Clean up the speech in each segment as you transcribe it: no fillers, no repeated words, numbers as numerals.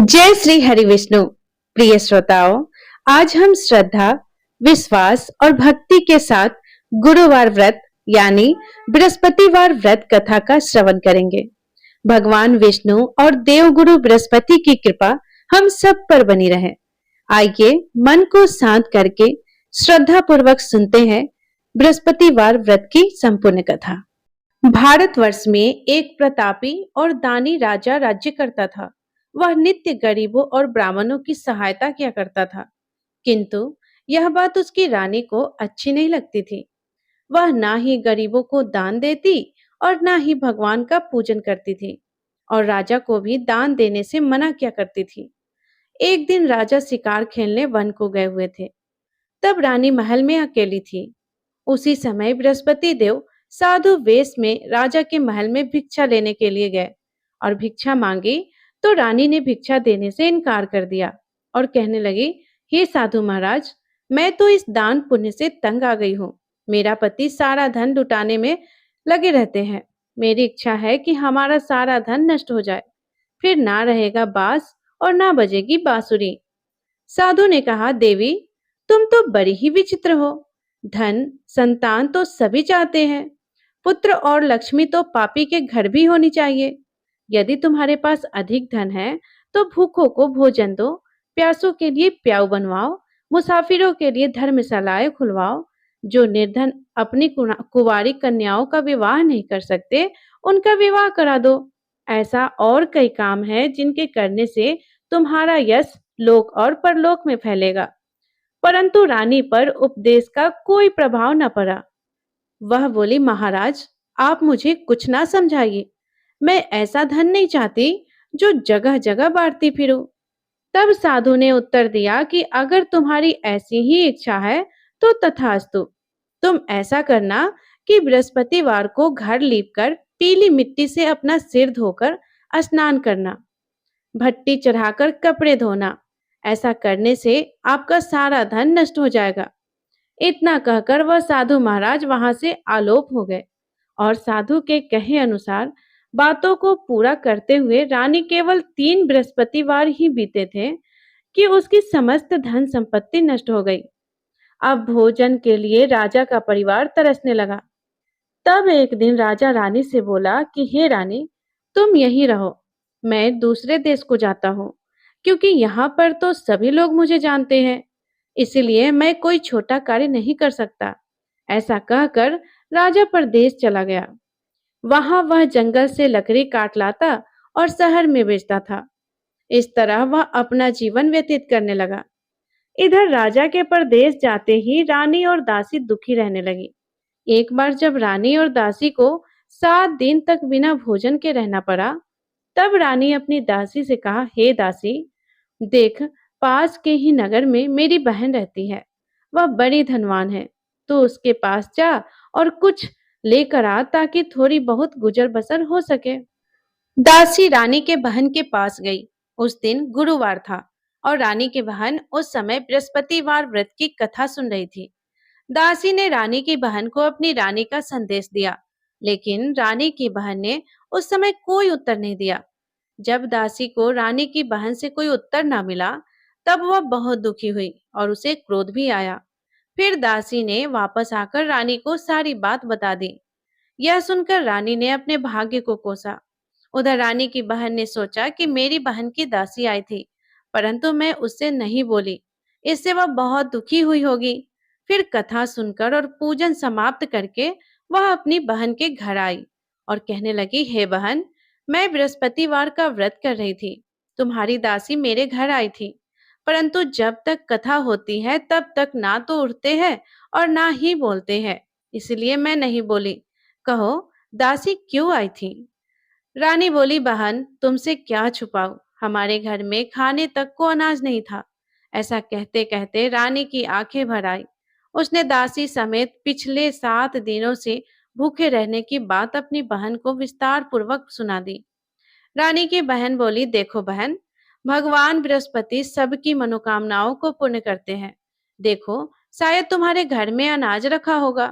जय श्री हरि विष्णु। प्रिय श्रोताओं, आज हम श्रद्धा, विश्वास और भक्ति के साथ गुरुवार व्रत यानी बृहस्पतिवार व्रत कथा का श्रवण करेंगे। भगवान विष्णु और देवगुरु बृहस्पति की कृपा हम सब पर बनी रहे। आइए मन को शांत करके श्रद्धा पूर्वक सुनते हैं बृहस्पतिवार व्रत की संपूर्ण कथा। भारतवर्ष में एक प्रतापी और दानी राजा राज्य करता था। वह नित्य गरीबों और ब्राह्मणों की सहायता किया करता था, किंतु यह बात उसकी रानी को अच्छी नहीं लगती थी। वह ना ही गरीबों को दान देती और ना ही भगवान का पूजन करती थी, और राजा को भी दान देने से मना किया करती थी। एक दिन राजा शिकार खेलने वन को गए हुए थे। तब रानी महल में अकेली थी। उसी समय बृहस्पति देव साधु वेश में राजा के महल में भिक्षा लेने के लिए गए और भिक्षा मांगी तो रानी ने भिक्षा देने से इनकार कर दिया और कहने लगी, हे साधु महाराज, मैं तो इस दान पुण्य से तंग आ गई हूँ। मेरा पति सारा धन लुटाने में लगे रहते हैं। मेरी इच्छा है कि हमारा सारा धन नष्ट हो जाए, फिर ना रहेगा बांस और ना बजेगी बांसुरी। साधु ने कहा, देवी, तुम तो बड़ी ही विचित्र हो। धन संतान तो सभी चाहते हैं, पुत्र और लक्ष्मी तो पापी के घर भी होनी चाहिए। यदि तुम्हारे पास अधिक धन है तो भूखों को भोजन दो, प्यासों के लिए प्याऊ बनवाओ, मुसाफिरों के लिए धर्मशालाएं खुलवाओ। जो निर्धन अपनी कुंवारी कन्याओं का विवाह नहीं कर सकते, उनका विवाह करा दो। ऐसा और कई काम है जिनके करने से तुम्हारा यश लोक और परलोक में फैलेगा। परंतु रानी पर उपदेश का कोई प्रभाव न पड़ा। वह बोली, महाराज, आप मुझे कुछ ना समझाइए। मैं ऐसा धन नहीं चाहती जो जगह जगह बांटती फिरूं। तब साधु ने उत्तर दिया कि अगर तुम्हारी ऐसी ही इच्छा है तो तथास्तु। तुम ऐसा करना कि बृहस्पतिवार को घर लीपकर पीली मिट्टी से अपना सिर धोकर स्नान करना, भट्टी चढ़ाकर कपड़े धोना। ऐसा करने से आपका सारा धन नष्ट हो जाएगा। इतना कहकर वह साधु महाराज वहां से आलोप हो गए, और साधु के कहे अनुसार बातों को पूरा करते हुए रानी केवल 3 बृहस्पतिवार ही बीते थे कि उसकी समस्त धन संपत्ति नष्ट हो गई। अब भोजन के लिए राजा का परिवार तरसने लगा। तब एक दिन राजा रानी से बोला कि हे रानी, तुम यहीं रहो, मैं दूसरे देश को जाता हूँ, क्योंकि यहाँ पर तो सभी लोग मुझे जानते हैं, इसलिए मैं कोई छोटा कार्य नहीं कर सकता। ऐसा कहकर राजा परदेश चला गया। वहां वह जंगल से लकड़ी काट लाता और शहर में बेचता था। इस तरह वह अपना जीवन व्यतीत करने लगा। इधर राजा के परदेश जाते ही रानी और दासी दुखी रहने लगी। एक बार जब रानी और दासी को 7 दिन तक बिना भोजन के रहना पड़ा, तब रानी अपनी दासी से कहा, हे दासी, देख, पास के ही नगर में मेरी बहन रहती है। वह बड़ी धनवान है। तो उसके पास जा और कुछ लेकर आ ताकि थोड़ी बहुत गुजर बसर हो सके। दासी रानी के बहन के पास गई। उस दिन गुरुवार था और रानी की बहन उस समय बृहस्पतिवार व्रत की कथा सुन रही थी। दासी ने रानी की बहन को अपनी रानी का संदेश दिया, लेकिन रानी की बहन ने उस समय कोई उत्तर नहीं दिया। जब दासी को रानी की बहन से कोई उत्तर ना मिला, तब वह बहुत दुखी हुई और उसे क्रोध भी आया। फिर दासी ने वापस आकर रानी को सारी बात बता दी। यह सुनकर रानी ने अपने भाग्य को कोसा। उधर रानी की बहन ने सोचा कि मेरी बहन की दासी आई थी, परंतु मैं उससे नहीं बोली, इससे वह बहुत दुखी हुई होगी। फिर कथा सुनकर और पूजन समाप्त करके वह अपनी बहन के घर आई और कहने लगी, हे बहन, मैं बृहस्पतिवार का व्रत कर रही थी। तुम्हारी दासी मेरे घर आई थी, परंतु जब तक कथा होती है तब तक ना तो उठते हैं और ना ही बोलते हैं, इसलिए मैं नहीं बोली। कहो, दासी क्यों आई थी? रानी बोली, बहन, तुमसे क्या छुपाऊं, हमारे घर में खाने तक को अनाज नहीं था। ऐसा कहते कहते रानी की आंखें भर आई। उसने दासी समेत पिछले 7 दिनों से भूखे रहने की बात अपनी बहन को विस्तार पूर्वक सुना दी। रानी की बहन बोली, देखो बहन, भगवान बृहस्पति सबकी मनोकामनाओं को पूर्ण करते हैं। देखो, शायद तुम्हारे घर में अनाज रखा होगा।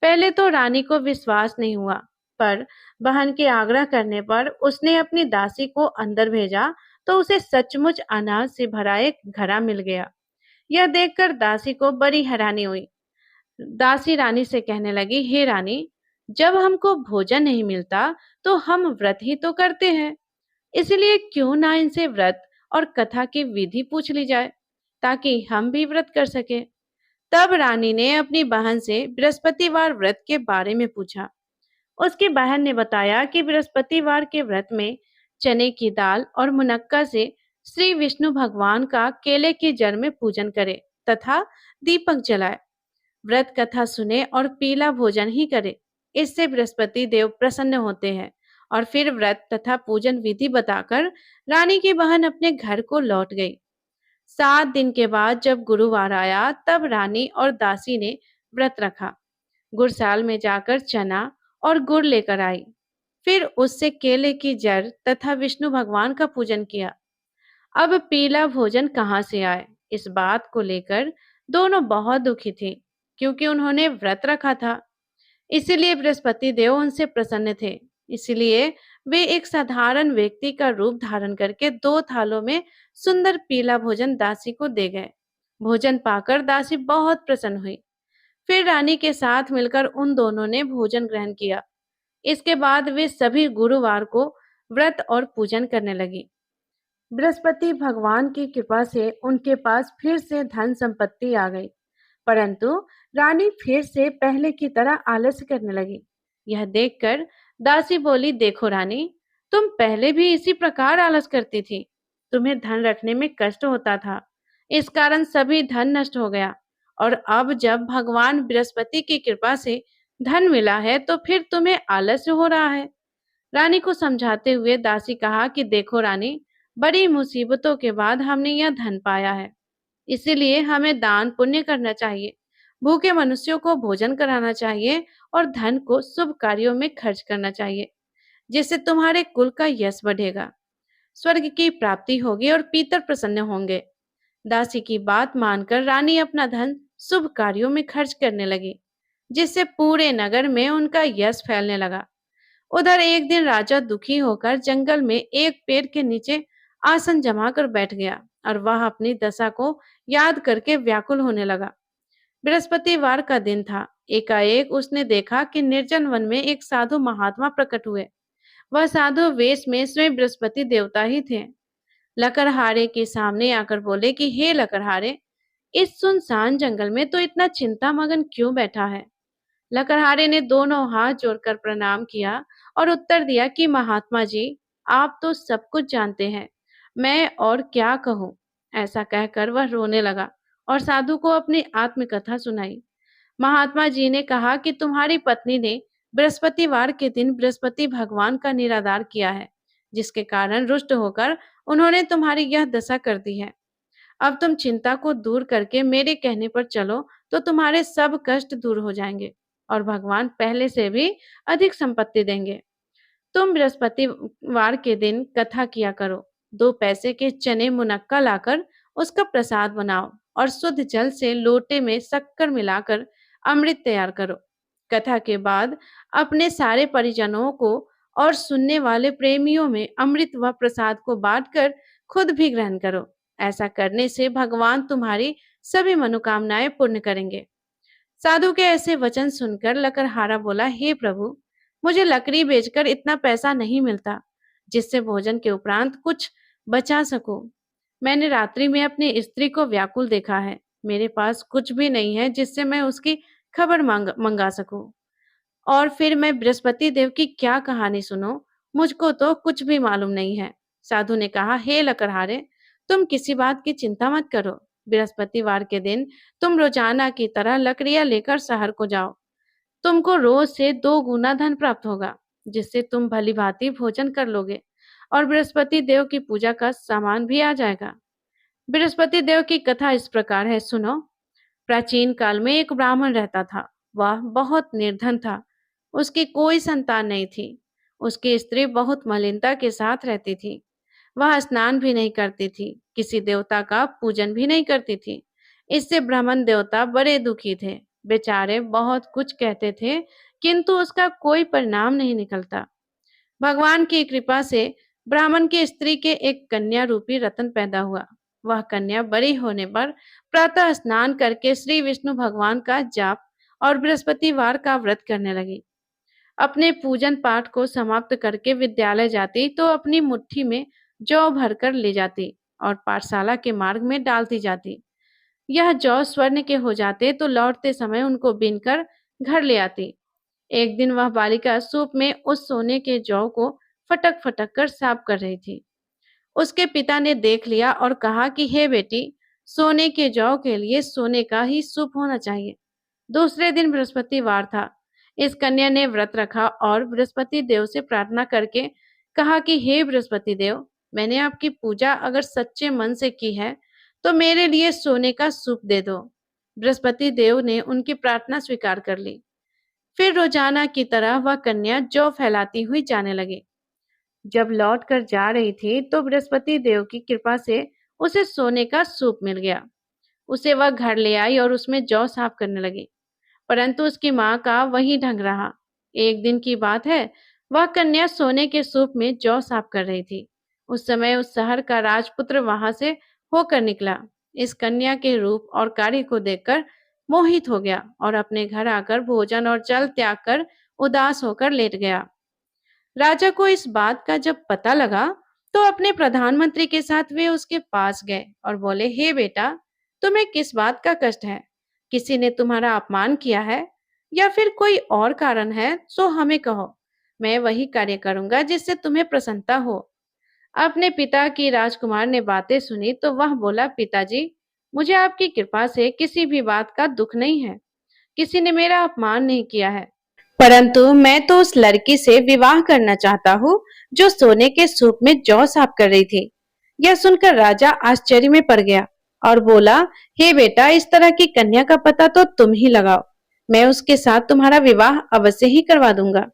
पहले तो रानी को विश्वास नहीं हुआ, पर बहन के आग्रह करने पर उसने अपनी दासी को अंदर भेजा तो उसे सचमुच अनाज से भरा एक घड़ा मिल गया। यह देखकर दासी को बड़ी हैरानी हुई। दासी रानी से कहने लगी, हे रानी, जब हमको भोजन नहीं मिलता तो हम व्रत ही तो करते हैं। इसलिए क्यों ना इनसे व्रत और कथा की विधि पूछ ली जाए, ताकि हम भी व्रत कर सके। तब रानी ने अपनी बहन से बृहस्पतिवार व्रत के बारे में पूछा। उसकी बहन ने बताया कि बृहस्पतिवार के व्रत में चने की दाल और मुनक्का से श्री विष्णु भगवान का केले की जड़ में पूजन करे तथा दीपक जलाए, व्रत कथा सुने और पीला भोजन ही करे। इससे बृहस्पति देव प्रसन्न होते हैं। और फिर व्रत तथा पूजन विधि बताकर रानी की बहन अपने घर को लौट गई। 7 दिन के बाद जब गुरुवार आया, तब रानी और दासी ने व्रत रखा। गुड़साल में जाकर चना और गुड़ लेकर आई। फिर उससे केले की जड़ तथा विष्णु भगवान का पूजन किया। अब पीला भोजन कहाँ से आए, इस बात को लेकर दोनों बहुत दुखी थी, क्योंकि उन्होंने व्रत रखा था। इसीलिए बृहस्पति देव उनसे प्रसन्न थे। इसलिए वे एक साधारण व्यक्ति का रूप धारण करके 2 थालों में सुंदर पीला भोजन दासी को दे गए। भोजन पाकर दासी बहुत प्रसन्न हुई। फिर रानी के साथ मिलकर उन दोनों ने भोजन ग्रहण किया। इसके बाद वे सभी गुरुवार को व्रत और पूजन करने लगी। बृहस्पति भगवान की कृपा से उनके पास फिर से धन संपत्ति आ गई, परंतु रानी फिर से पहले की तरह आलस्य करने लगी। यह देखकर दासी बोली, देखो रानी, तुम पहले भी इसी प्रकार आलस करती थी। तुम्हें धन रखने में कष्ट होता था, इस कारण सभी धन नष्ट हो गया। और अब जब भगवान बृहस्पति की कृपा से धन मिला है तो फिर तुम्हें आलस्य हो रहा है। रानी को समझाते हुए दासी कहा कि देखो रानी, बड़ी मुसीबतों के बाद हमने यह धन पाया है, इसीलिए हमें दान पुण्य करना चाहिए, भूखे मनुष्यों को भोजन कराना चाहिए और धन को शुभ कार्यों में खर्च करना चाहिए, जिससे तुम्हारे कुल का यश बढ़ेगा, स्वर्ग की प्राप्ति होगी और पितर प्रसन्न होंगे। दासी की बात मानकर रानी अपना धन शुभ कार्यों में खर्च करने लगी, जिससे पूरे नगर में उनका यश फैलने लगा। उधर एक दिन राजा दुखी होकर जंगल में एक पेड़ के नीचे आसन जमाकर बैठ गया और वह अपनी दशा को याद करके व्याकुल होने लगा। बृहस्पतिवार का दिन था। एकाएक उसने देखा कि निर्जन वन में एक साधु महात्मा प्रकट हुए। वह साधु वेश में स्वयं बृहस्पति देवता ही थे। लकड़हारे के सामने आकर बोले कि हे लकड़हारे, इस सुनसान जंगल में तो इतना चिंता मगन क्यों बैठा है। लकड़हारे ने दोनों हाथ जोड़कर प्रणाम किया और उत्तर दिया कि महात्मा जी, आप तो सब कुछ जानते हैं, मैं और क्या कहूँ। ऐसा कहकर वह रोने लगा और साधु को अपनी आत्मकथा सुनाई। महात्मा जी ने कहा कि तुम्हारी पत्नी ने बृहस्पतिवार के दिन बृहस्पति भगवान का निरादर किया है, जिसके कारण रुष्ट होकर उन्होंने तुम्हारी यह दशा कर दी है। अब तुम चिंता को दूर करके मेरे कहने पर चलो तो तुम्हारे सब कष्ट दूर हो जाएंगे और भगवान पहले से भी अधिक संपत्ति देंगे। तुम बृहस्पतिवार के दिन कथा किया करो। 2 पैसे के चने मुनक्का लाकर उसका प्रसाद बनाओ और शुद्ध जल से लोटे में शक्कर मिलाकर अमृत तैयार करो। कथा के बाद अपने सारे परिजनों को और सुनने वाले प्रेमियों में अमृत व प्रसाद को बांटकर खुद भी ग्रहण करो। ऐसा करने से भगवान तुम्हारी सभी मनोकामनाएं पूर्ण करेंगे। साधु के ऐसे वचन सुनकर लकड़हारा बोला, हे प्रभु, मुझे लकड़ी बेचकर इतना पैसा नहीं मिलता जिससे भोजन के उपरांत कुछ बचा सकूं। मैंने रात्रि में अपनी स्त्री को व्याकुल देखा है। मेरे पास कुछ भी नहीं है जिससे मैं उसकी खबर मंगा सकूं। और फिर मैं बृहस्पति देव की क्या कहानी सुनूं, मुझको तो कुछ भी मालूम नहीं है। साधु ने कहा, हे लकड़हारे, तुम किसी बात की चिंता मत करो। बृहस्पतिवार के दिन तुम रोजाना की तरह लकड़ियां लेकर शहर को जाओ। तुमको रोज से 2 गुना धन प्राप्त होगा, जिससे तुम भली भांति भोजन कर लोगे और बृहस्पति देव की पूजा का सामान भी आ जाएगा। बृहस्पति देव की कथा इस प्रकार है, सुनो। प्राचीन काल में एक ब्राह्मण रहता था। वह बहुत निर्धन था। उसकी कोई संतान नहीं थी। उसकी स्त्री बहुत मलिनता के साथ रहती थी। वह स्नान भी नहीं करती थी, किसी देवता का पूजन भी नहीं करती थी। इससे ब्राह्मण देवता बड़े दुखी थे। बेचारे बहुत कुछ कहते थे, किंतु उसका कोई परिणाम नहीं निकलता। भगवान की कृपा से ब्राह्मण की स्त्री के एक कन्या रूपी रतन पैदा हुआ। वह कन्या बड़ी होने पर प्रातः स्नान करके श्री विष्णु भगवान का जाप और बृहस्पतिवार का व्रत करने लगी। अपने पूजन पाठ को समाप्त करके विद्यालय जाती तो अपनी मुट्ठी में जौ भरकर ले जाती और पाठशाला के मार्ग में डालती जाती। यह जौ स्वर्ण के हो जाते तो लौटते समय उनको बीनकर घर ले आती। एक दिन वह बालिका सूप में उस सोने के जौ को फटक फटक कर साफ कर रही थी। उसके पिता ने देख लिया और कहा कि हे बेटी, सोने के जौ के लिए सोने का ही सूप होना चाहिए। दूसरे दिन बृहस्पतिवार था। इस कन्या ने व्रत रखा और बृहस्पति देव से प्रार्थना करके कहा कि हे बृहस्पति देव, मैंने आपकी पूजा अगर सच्चे मन से की है तो मेरे लिए सोने का सूप दे दो। बृहस्पति देव ने उनकी प्रार्थना स्वीकार कर ली। फिर रोजाना की तरह वह कन्या जौ फैलाती हुई जाने लगी। जब लौट कर जा रही थी तो बृहस्पति देव की कृपा से उसे सोने का सूप मिल गया। उसे वह घर ले आई और उसमें जौ साफ करने लगी, परंतु उसकी माँ का वही ढंग रहा। एक दिन की बात है, वह कन्या सोने के सूप में जौ साफ कर रही थी। उस समय उस शहर का राजपुत्र वहां से होकर निकला। इस कन्या के रूप और कार्य को देखकर मोहित हो गया और अपने घर आकर भोजन और जल त्याग कर उदास होकर लेट गया। राजा को इस बात का जब पता लगा तो अपने प्रधानमंत्री के साथ वे उसके पास गए और बोले, हे बेटा, तुम्हें किस बात का कष्ट है? किसी ने तुम्हारा अपमान किया है या फिर कोई और कारण है तो हमें कहो। मैं वही कार्य करूंगा जिससे तुम्हें प्रसन्नता हो। अपने पिता की राजकुमार ने बातें सुनी तो वह बोला, पिताजी, मुझे आपकी कृपा से किसी भी बात का दुख नहीं है। किसी ने मेरा अपमान नहीं किया है, परंतु मैं तो उस लड़की से विवाह करना चाहता हूँ जो सोने के सूप में जौ साफ कर रही थी। यह सुनकर राजा आश्चर्य में पड़ गया और बोला, हे बेटा, इस तरह की कन्या का पता तो तुम ही लगाओ। मैं उसके साथ तुम्हारा विवाह अवश्य ही करवा दूंगा।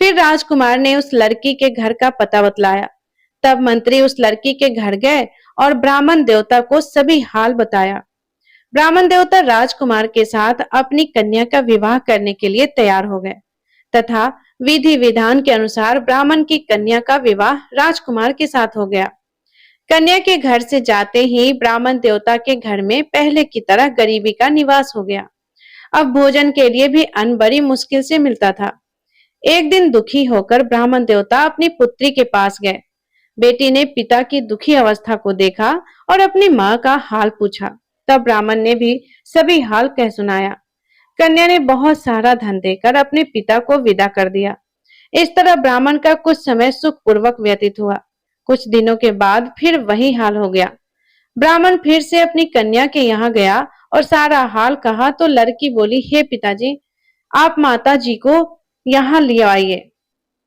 फिर राजकुमार ने उस लड़की के घर का पता बतलाया। तब मंत्री उस लड़की के घर गए और ब्राह्मण देवता को सभी हाल बताया। ब्राह्मण देवता राजकुमार के साथ अपनी कन्या का विवाह करने के लिए तैयार हो गए तथा विधि विधान के अनुसार ब्राह्मण की कन्या का विवाह राजकुमार के साथ हो गया। कन्या के घर से जाते ही ब्राह्मण देवता के घर में पहले की तरह गरीबी का निवास हो गया। अब भोजन के लिए भी अन्न बड़ी मुश्किल से मिलता था। एक दिन दुखी होकर ब्राह्मण देवता अपनी पुत्री के पास गए। बेटी ने पिता की दुखी अवस्था को देखा और अपनी माँ का हाल पूछा। तब ब्राह्मण ने भी सभी हाल कह सुनाया। कन्या ने बहुत सारा धन देकर अपने पिता को विदा कर दिया। इस तरह ब्राह्मण का कुछ समय सुखपूर्वक व्यतीत हुआ। कुछ दिनों के बाद फिर वही हाल हो गया। ब्राह्मण फिर से अपनी कन्या के यहाँ गया और सारा हाल कहा तो लड़की बोली, हे पिताजी, आप माता जी को यहाँ ले आइए।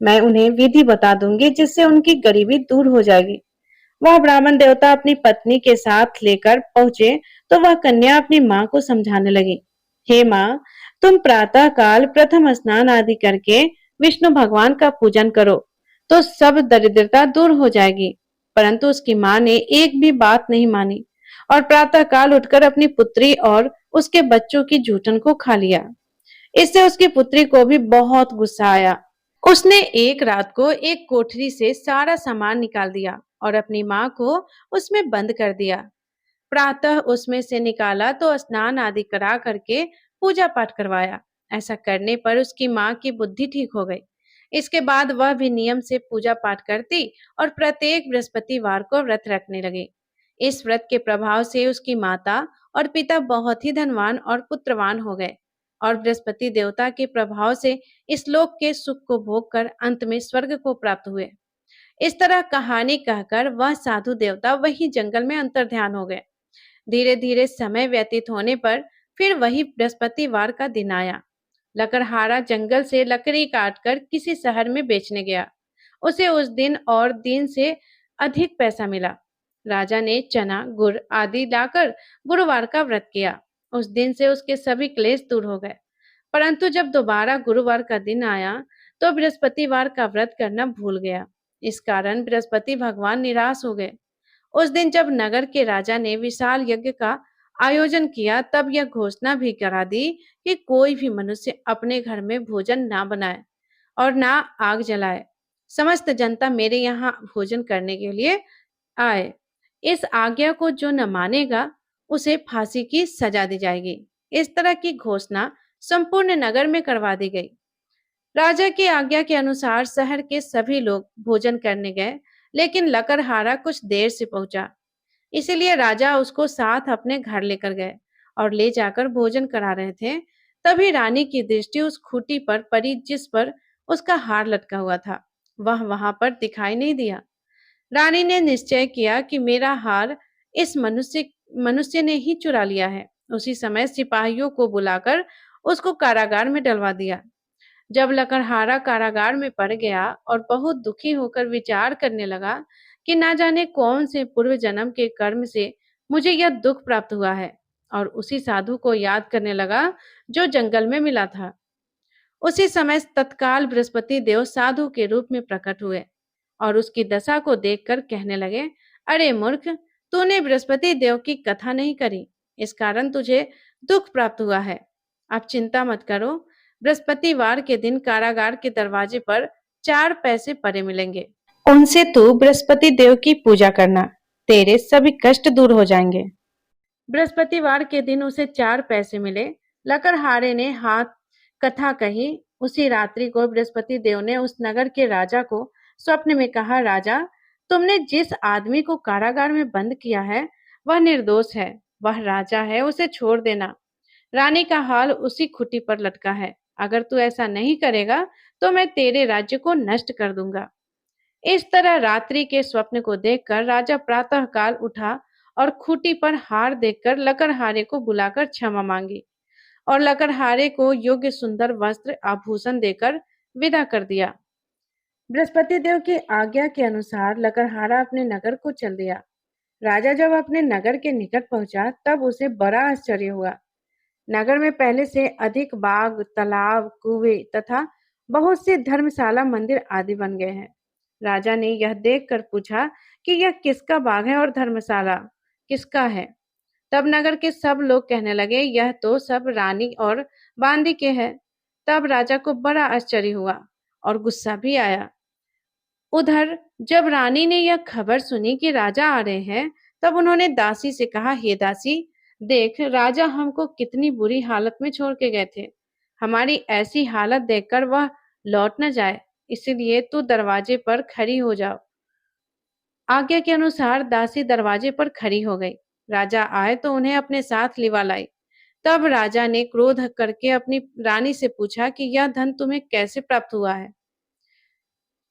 मैं उन्हें विधि बता दूंगी जिससे उनकी गरीबी दूर हो जाएगी। वह ब्राह्मण देवता अपनी पत्नी के साथ लेकर पहुंचे तो वह कन्या अपनी माँ को समझाने लगी, हे माँ, तुम प्रातः काल प्रथम स्नान आदि करके विष्णु भगवान का पूजन करो तो सब दरिद्रता दूर हो जाएगी। परंतु उसकी माँ ने एक भी बात नहीं मानी और प्रातः काल उठकर अपनी पुत्री और उसके बच्चों की जूठन को खा लिया। इससे उसकी पुत्री को भी बहुत गुस्सा आया। उसने एक रात को एक कोठरी से सारा सामान निकाल दिया और अपनी माँ को उसमें बंद कर दिया। प्रातः उसमें से निकाला तो स्नान आदि करा करके पूजा पाठ करवाया। ऐसा करने पर उसकी माँ की बुद्धि ठीक हो गई। इसके बाद वह भी नियम से पूजा पाठ करती और प्रत्येक बृहस्पतिवार को व्रत रखने लगी। इस व्रत के प्रभाव से उसकी माता और पिता बहुत ही धनवान और पुत्रवान हो गए और बृहस्पति देवता के प्रभाव से इस लोक के सुख को भोग कर अंत में स्वर्ग को प्राप्त हुए। इस तरह कहानी कहकर वह साधु देवता वही जंगल में अंतर्ध्यान हो गए। धीरे धीरे समय व्यतीत होने पर फिर वही बृहस्पतिवार का दिन आया। लकड़हारा जंगल से लकड़ी काटकर किसी शहर में बेचने गया। उसे उस दिन और दिन से अधिक पैसा मिला। राजा ने चना गुड़ आदि लाकर गुरुवार का व्रत किया। उस दिन से उसके सभी क्लेश दूर हो गए। परंतु जब दोबारा गुरुवार का दिन आया तो बृहस्पतिवार का व्रत करना भूल गया। इस कारण बृहस्पति भगवान निराश हो गए। उस दिन जब नगर के राजा ने विशाल यज्ञ का आयोजन किया तब यह घोषणा भी करा दी कि कोई भी मनुष्य अपने घर में भोजन ना बनाए और ना आग जलाए। समस्त जनता मेरे यहाँ भोजन करने के लिए आए। इस आज्ञा को जो न मानेगा उसे फांसी की सजा दी जाएगी। इस तरह की घोषणा संपूर्ण नगर में करवा दी गई। राजा की आज्ञा के अनुसार शहर के सभी लोग भोजन करने गए, लेकिन लकड़हारा कुछ देर से पहुंचा। इसीलिए राजा उसको साथ अपने घर लेकर गए और ले जाकर भोजन करा रहे थे। तभी रानी की दृष्टि उस खूंटी पर पड़ी जिस पर उसका हार लटका हुआ था। वह वहां पर दिखाई नहीं दिया। रानी ने निश्चय किया कि मेरा हार इस मनुष्य ने ही चुरा लिया है। उसी समय सिपाहियों को बुलाकर उसको कारागार में डलवा दिया। जब लकड़हारा कारागार में पड़ गया और बहुत दुखी होकर विचार करने लगा कि ना जाने कौन से पूर्व जन्म के कर्म से मुझे यह दुख प्राप्त हुआ है, और उसी साधु को याद करने लगा जो जंगल में मिला था। उसी समय तत्काल बृहस्पति देव साधु के रूप में प्रकट हुए और उसकी दशा को देखकर कहने लगे, अरे मूर्ख, तूने बृहस्पति देव की कथा नहीं करी, इस कारण तुझे दुख प्राप्त हुआ है। अब चिंता मत करो, बृहस्पतिवार के दिन कारागार के दरवाजे पर 4 पैसे पड़े मिलेंगे। उनसे तू बृहस्पति देव की पूजा करना, तेरे सभी कष्ट दूर हो जाएंगे। बृहस्पतिवार के दिन उसे 4 पैसे मिले। लकड़हारे ने हाथ कथा कही। उसी रात्रि को बृहस्पति देव ने उस नगर के राजा को स्वप्न में कहा, राजा, तुमने जिस आदमी को कारागार में बंद किया है वह निर्दोष है, वह राजा है, उसे छोड़ देना। रानी का हाल उसी खुटी पर लटका है। अगर तू ऐसा नहीं करेगा तो मैं तेरे राज्य को नष्ट कर दूंगा। इस तरह रात्रि के स्वप्न को देखकर राजा प्रातः काल उठा और खूंटी पर हार देखकर लकड़हारे को बुलाकर क्षमा मांगी और लकड़हारे को योग्य सुंदर वस्त्र आभूषण देकर विदा कर दिया। बृहस्पति देव की आज्ञा के अनुसार लकड़हारा अपने नगर को चल दिया। राजा जब अपने नगर के निकट पहुंचा तब उसे बड़ा आश्चर्य हुआ। नगर में पहले से अधिक बाग, तालाब, कुएं तथा बहुत से धर्मशाला, मंदिर आदि बन गए हैं। राजा ने यह देखकर पूछा कि यह किसका बाग है और धर्मशाला किसका है। तब नगर के सब लोग कहने लगे, यह तो सब रानी और बांदी के हैं। तब राजा को बड़ा आश्चर्य हुआ और गुस्सा भी आया। उधर जब रानी ने यह खबर सुनी कि राजा आ रहे हैं, तब उन्होंने दासी से कहा, हे दासी, देख राजा हमको कितनी बुरी हालत में छोड़ के गए थे। हमारी ऐसी हालत देखकर वह लौट न जाए, इसलिए तू दरवाजे पर खड़ी हो जाओ। आज्ञा के अनुसार दासी दरवाजे पर खड़ी हो गई। राजा आए तो उन्हें अपने साथ लिवा लाई। तब राजा ने क्रोध करके अपनी रानी से पूछा कि यह धन तुम्हें कैसे प्राप्त हुआ है।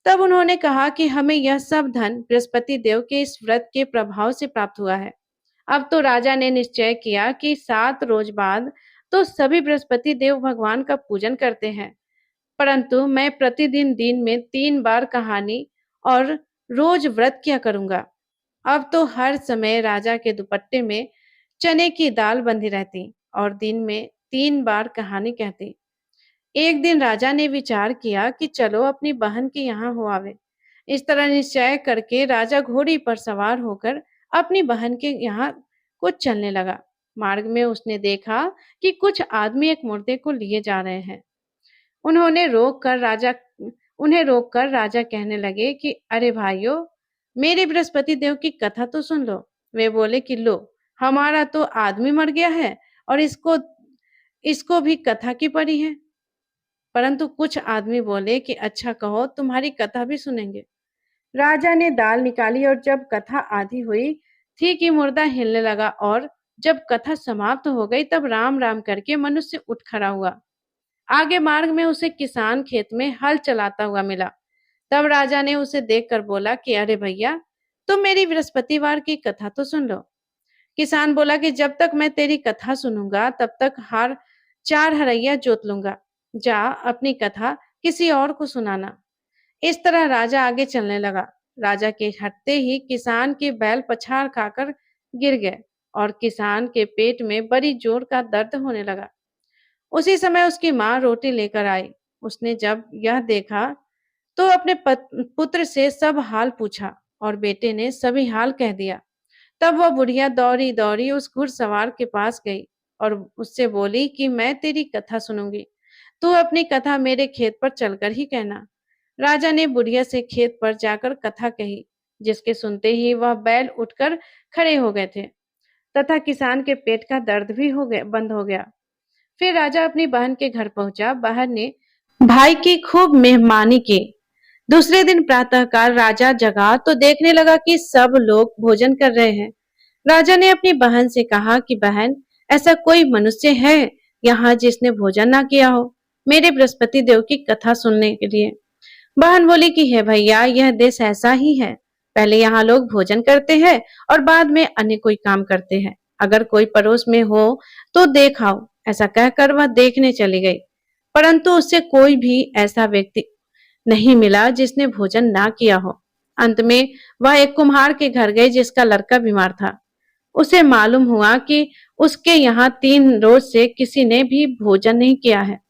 तब उन्होंने कहा कि हमें यह सब धन बृहस्पति देव के इस व्रत के प्रभाव से प्राप्त हुआ है। अब तो राजा ने निश्चय किया कि 7 रोज बाद तो सभी बृहस्पति देव भगवान का पूजन करते हैं, परंतु मैं प्रतिदिन दिन में 3 बार कहानी और रोज व्रत किया करूंगा। अब तो हर समय राजा के दुपट्टे में चने की दाल बंधी रहती और दिन में 3 बार कहानी कहती। एक दिन राजा ने विचार किया कि चलो अपनी बहन के यहाँ हो आवे। इस तरह निश्चय करके राजा घोड़ी पर सवार होकर अपनी बहन के यहाँ को चलने लगा। मार्ग में उसने देखा कि कुछ आदमी एक मुर्दे को लिए जा रहे हैं। उन्हें रोककर राजा कहने लगे कि अरे भाइयों, मेरे बृहस्पति देव की कथा तो सुन लो। वे बोले कि लो, हमारा तो आदमी मर गया है और इसको इसको भी कथा की पड़ी है। परंतु कुछ आदमी बोले कि अच्छा कहो, तुम्हारी कथा भी सुनेंगे। राजा ने दाल निकाली और जब कथा आधी हुई थी कि मुर्दा हिलने लगा, और जब कथा समाप्त हो गई तब राम राम करके मनुष्य उठ खड़ा हुआ। आगे मार्ग में उसे किसान खेत में हल चलाता हुआ मिला। तब राजा ने उसे देखकर बोला कि अरे भैया, तुम मेरी बृहस्पतिवार की कथा तो सुन लो। किसान बोला कि जब तक मैं तेरी कथा सुनूंगा तब तक 4 हरैया जोत लूंगा। जा अपनी कथा किसी और को सुनाना। इस तरह राजा आगे चलने लगा। राजा के हटते ही किसान के बैल पछाड़ खाकर गिर गए और किसान के पेट में बड़ी जोर का दर्द होने लगा। उसी समय उसकी माँ रोटी लेकर आई। उसने जब यह देखा तो अपने पुत्र से सब हाल पूछा और बेटे ने सभी हाल कह दिया। तब वह बुढ़िया दौड़ी दौड़ी उस घुड़सवार के पास गई और उससे बोली कि मैं तेरी कथा सुनूंगी, तू अपनी कथा मेरे खेत पर चलकर ही कहना। राजा ने बुढ़िया से खेत पर जाकर कथा कही, जिसके सुनते ही वह बैल उठकर खड़े हो गए थे तथा किसान के पेट का दर्द भी बंद हो गया। फिर राजा अपनी बहन के घर पहुंचा। बहन ने भाई की खूब मेहमानी की। दूसरे दिन प्रातःकाल राजा जगा तो देखने लगा कि सब लोग भोजन कर रहे हैं। राजा ने अपनी बहन से कहा कि बहन, ऐसा कोई मनुष्य है यहाँ जिसने भोजन ना किया हो मेरे बृहस्पति देव की कथा सुनने के लिए। बहन बोली कि है भैया, यह देश ऐसा ही है। पहले यहाँ लोग भोजन करते हैं और बाद में अन्य कोई काम करते हैं। अगर कोई पड़ोस में हो तो देख आओ। ऐसा कहकर वह देखने चली गई, परंतु उससे कोई भी ऐसा व्यक्ति नहीं मिला जिसने भोजन ना किया हो। अंत में वह एक कुम्हार के घर गई जिसका लड़का बीमार था। उसे मालूम हुआ कि उसके यहाँ 3 रोज से किसी ने भी भोजन नहीं किया है।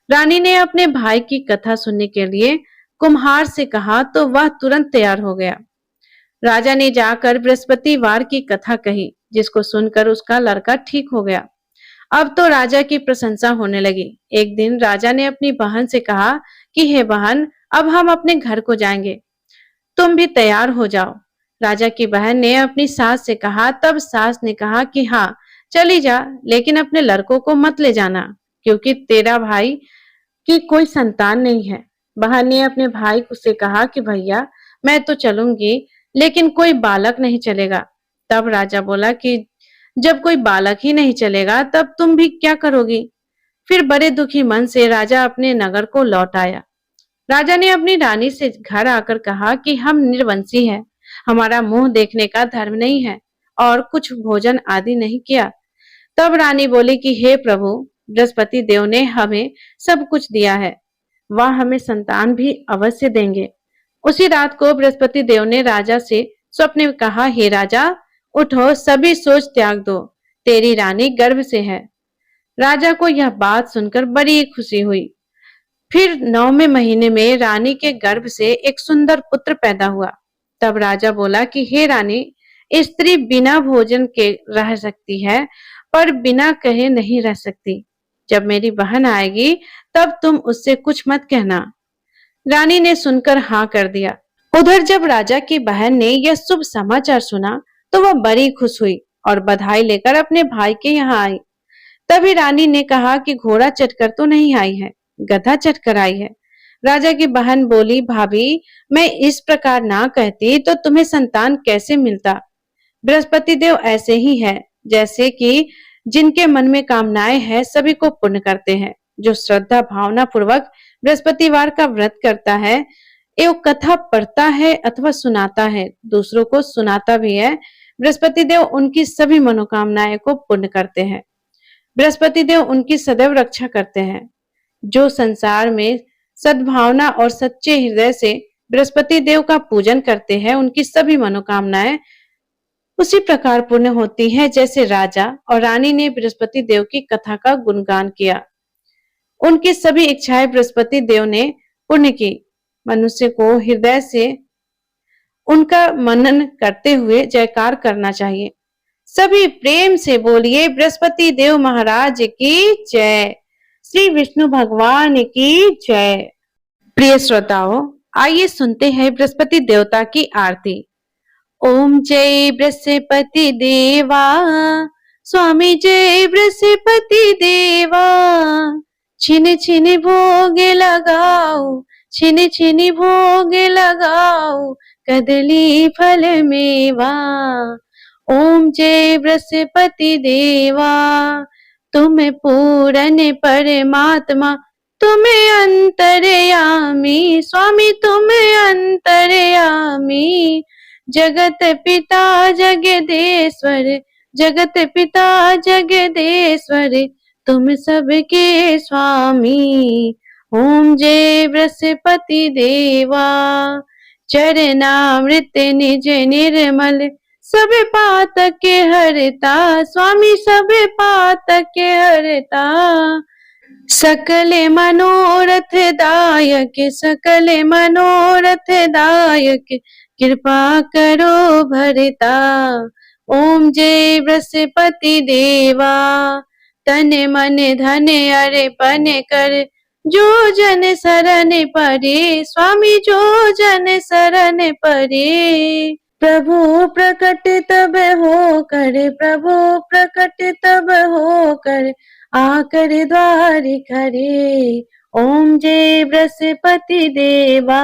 रानी ने अपने भाई की कथा सुनने के लिए कुम्हार से कहा तो वह तुरंत तैयार हो गया। राजा ने जाकर बृहस्पतिवार की कथा कही, जिसको सुनकर उसका लड़का ठीक हो गया। अब तो राजा की प्रशंसा होने लगी। एक दिन राजा ने अपनी बहन से कहा कि हे बहन, अब हम अपने घर को जाएंगे, तुम भी तैयार हो जाओ। राजा की बहन ने अपनी सास से कहा, तब सास ने कहा कि हाँ चली जा, लेकिन अपने लड़कों को मत ले जाना, क्योंकि तेरा भाई की कोई संतान नहीं है। बहन ने अपने भाई से कहा कि भैया, मैं तो चलूंगी, लेकिन कोई बालक नहीं चलेगा। तब राजा बोला कि जब कोई बालक ही नहीं चलेगा तब तुम भी क्या करोगी। फिर बड़े दुखी मन से राजा अपने नगर को लौट आया। राजा ने अपनी रानी से घर आकर कहा कि हम निर्वंशी हैं, हमारा मुंह देखने का धर्म नहीं है और कुछ भोजन आदि नहीं किया। तब रानी बोली कि हे प्रभु, बृहस्पति देव ने हमें सब कुछ दिया है, वह हमें संतान भी अवश्य देंगे। उसी रात को बृहस्पति देव ने राजा से स्वप्न में कहा, हे राजा, उठो, सभी सोच त्याग दो, तेरी रानी गर्भ से है। राजा को यह बात सुनकर बड़ी खुशी हुई। फिर 9वें महीने में रानी के गर्भ से एक सुंदर पुत्र पैदा हुआ। तब राजा बोला कि हे रानी, स्त्री बिना भोजन के रह सकती है, पर बिना कहे नहीं रह सकती। जब मेरी बहन आएगी तब तुम उससे कुछ मत कहना। रानी ने सुनकर हाँ कर दिया। उधर जब राजा की बहन ने यह शुभ समाचार सुना तो वह बड़ी खुश हुई और बधाई लेकर अपने भाई के यहाँ आई। तभी रानी ने कहा कि घोड़ा चढ़कर तो नहीं आई है, गधा चढ़कर आई है। राजा की बहन बोली, भाभी, मैं इस प्रकार ना कहती तो तुम्हें संतान कैसे मिलता। बृहस्पति देव ऐसे ही है, जैसे कि जिनके मन में कामनाएं हैं सभी को पूर्ण करते हैं। जो श्रद्धा भावना पूर्वक बृहस्पतिवार का व्रत करता है, एवं कथा पढ़ता है अथवा सुनाता है, दूसरों को सुनाता भी है, बृहस्पति देव उनकी सभी मनोकामनाएं को पूर्ण करते हैं। बृहस्पति देव उनकी सदैव रक्षा करते हैं। जो संसार में सद्भावना और सच्चे हृदय से बृहस्पति देव का पूजन करते हैं, उनकी सभी मनोकामनाएं उसी प्रकार पूर्ण होती हैं जैसे राजा और रानी ने बृहस्पति देव की कथा का गुणगान किया। उनकी सभी इच्छाएं बृहस्पति देव ने पूर्ण की। मनुष्य को हृदय से उनका मनन करते हुए जयकार करना चाहिए। सभी प्रेम से बोलिए, बृहस्पति देव महाराज की जय, श्री विष्णु भगवान की जय। प्रिय श्रोताओं, आइए सुनते हैं बृहस्पति देवता की आरती। ओम जय बृहस्पति देवा, स्वामी जय बृहस्पति देवा। छिन छिन भोग लगाओ, छिन छिन भोग लगाओ, कदली फल मेवा। ओम जय बृहस्पति देवा, तुम पूर्ण परमात्मा, तुम अंतर्यामी, स्वामी तुम अंतर्यामी। जगत पिता जगदेश्वर, जगत पिता जगदेश्वर, तुम सबके स्वामी। ओम जय बृहस्पति देवा, चरणामृत निज निर्मल, सब पातक के हरता, स्वामी सब पातक के हरता। सकल मनोरथ दायक, सकल मनोरथ दायक, कृपा करो भरता। ओम जय बृहस्पति देवा, तन मन धन अर्पण कर, जो जन शरण परे, स्वामी जो जन शरण परे। प्रभु प्रकट तब हो कर, प्रभु प्रकट तब हो कर, आकर द्वार खड़े। ओम जय बृहस्पति देवा,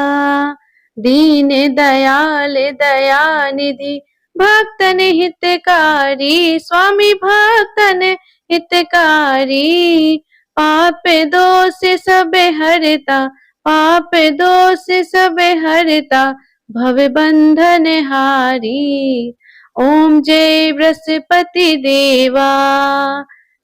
दीन दयाल दयानिधि, भक्तन हितकारी, स्वामी भक्तन हितकारी। पाप दोष सब हरता, पाप दोष सब हरता, भव बंधन हारी। ओम जय बृहस्पति देवा,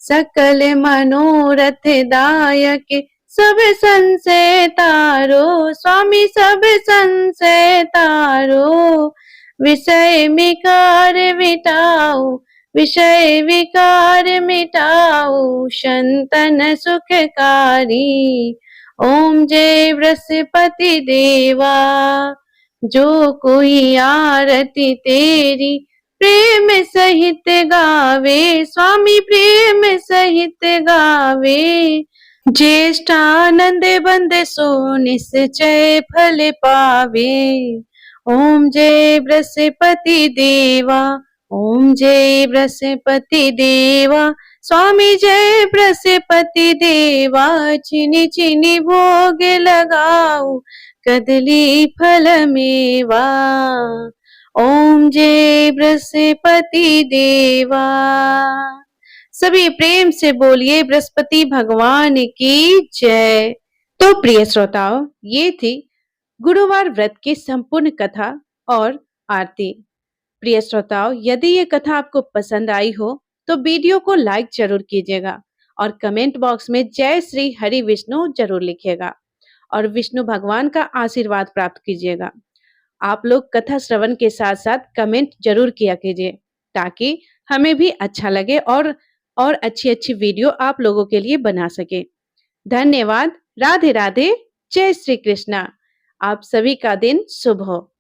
सकल मनोरथ दायक, सब संशय तारो, स्वामी सब संशय तारो। विषय विकार मिटाओ, विषय विकार मिटाओ, संतन सुखकारी। ओम जय बृहस्पति देवा, जो कोई आरती तेरी प्रेम सहित गावे, स्वामी प्रेम सहित गावे। ज्येष्ठानंद बंद सो निश्चय फल पावे। ओम जय बृहस्पति देवा, ओम जय बृहस्पति देवा, स्वामी जय बृहस्पति देवा। चिनी चिनी भोग लगाओ, कदली फल मेवा। ओम जय बृहस्पति देवा। सभी प्रेम से बोलिए बृहस्पति भगवान की जय। तो प्रिय श्रोताओ, ये थी गुरुवार व्रत की संपूर्ण कथा और आरती। प्रिय श्रोताओ, यदि ये कथा आपको पसंद आई हो तो वीडियो को लाइक जरूर कीजिएगा और कमेंट बॉक्स में जय श्री हरि विष्णु जरूर लिखिएगा और विष्णु भगवान का आशीर्वाद प्राप्त कीजिएगा। आप लोग कथा श्रवण के साथ साथ कमेंट जरूर किया कीजिए ताकि हमें भी अच्छा लगे और अच्छी अच्छी वीडियो आप लोगों के लिए बना सके। धन्यवाद। राधे राधे। जय श्री कृष्णा। आप सभी का दिन शुभ हो।